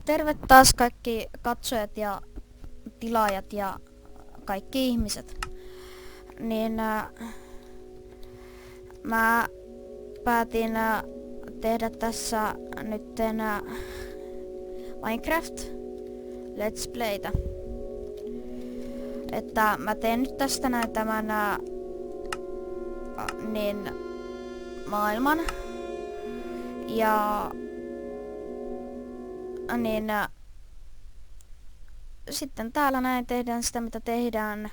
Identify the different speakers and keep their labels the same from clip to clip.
Speaker 1: Terve taas kaikki katsojat ja tilaajat ja kaikki ihmiset. Niin mä päätin tehdä tässä nytten Minecraft Let's Playtä. Että mä teen nyt tästä näin tämän niin maailman. Ja niin sitten täällä näin tehdään sitä mitä tehdään.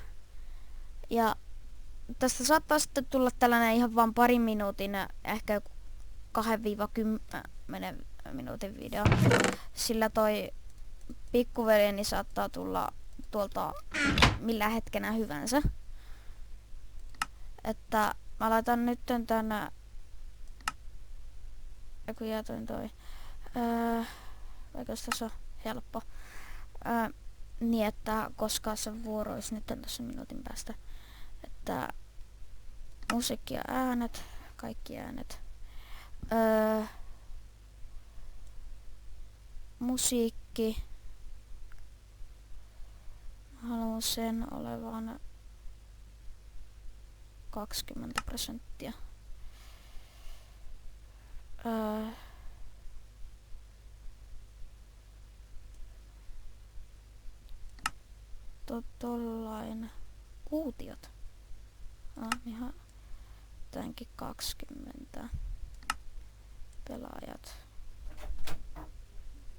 Speaker 1: Ja tästä saattaa sitten tulla tällainen ihan vaan parin minuutin, ehkä 2-10 minuutin video. Sillä toi pikkuveljeni saattaa tulla tuolta millä hetkenä hyvänsä. Että mä laitan nyt tänne. Joku jätoin toi. Vaikka tässä on helppo. Niin että koska se vuoro olisi nyt tässä minuutin päästä. Että musiikki ja äänet, kaikki äänet. Musiikki. Haluan sen olevan 20%. Tollain kuutiot. Ihan tämänkin 20. Pelaajat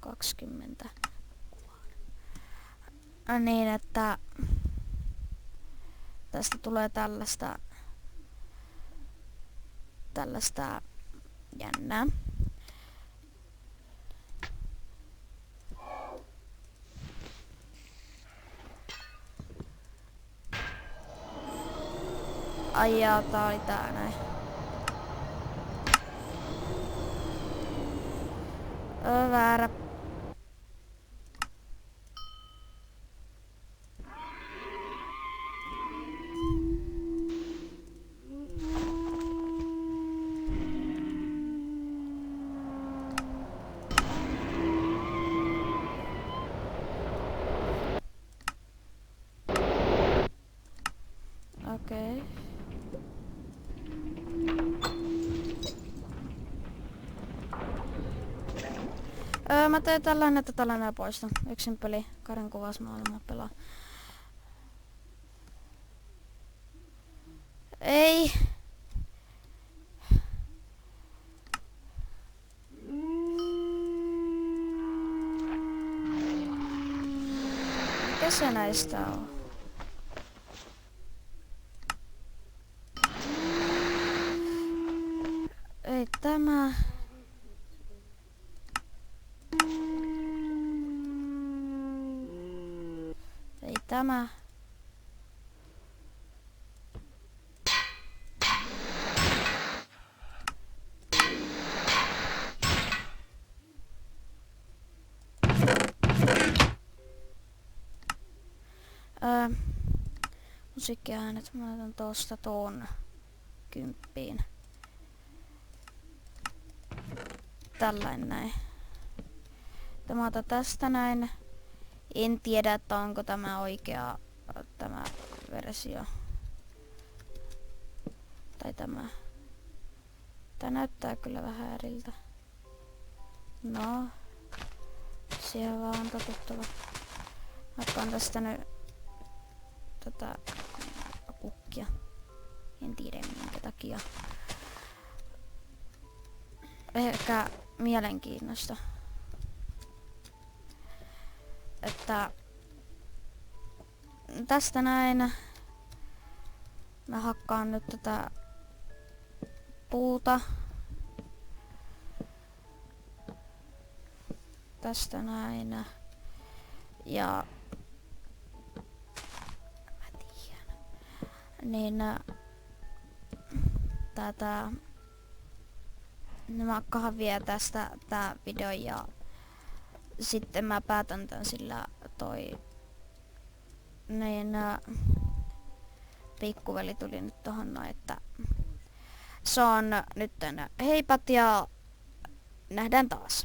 Speaker 1: 20. Niin että tästä tulee tällaista jännää. Ai jaa, tää oli tää näin. Väärä. Okei. Mä teen tällainen poista. Yksin peli, Karen kuvausmaailmaa pelaa. Ei. Mikä se näistä on? Ei tämä. Ei tämä. Musiikkiäänet mä laitan tosta tuon 10. Tällainen näin. Mä otan tästä näin. En tiedä, että onko tämä oikea tämä versio. Tai tämä. Tää näyttää kyllä vähän eriltä. No. Siihen vaan on totuttava. Otan tästä nyt tätä kukkia. En tiedä minkä takia. Ehkä mielenkiinnosta. Että tästä näin mä hakkaan nyt tätä puuta. Tästä näin. Ja mä tiedän. Niin tätä mä hakkaan vielä tästä tää video ja sitten mä päätän tän sillä toi niin pikkuveli tuli nyt tohon noin, että se on nyt heipat ja nähdään taas.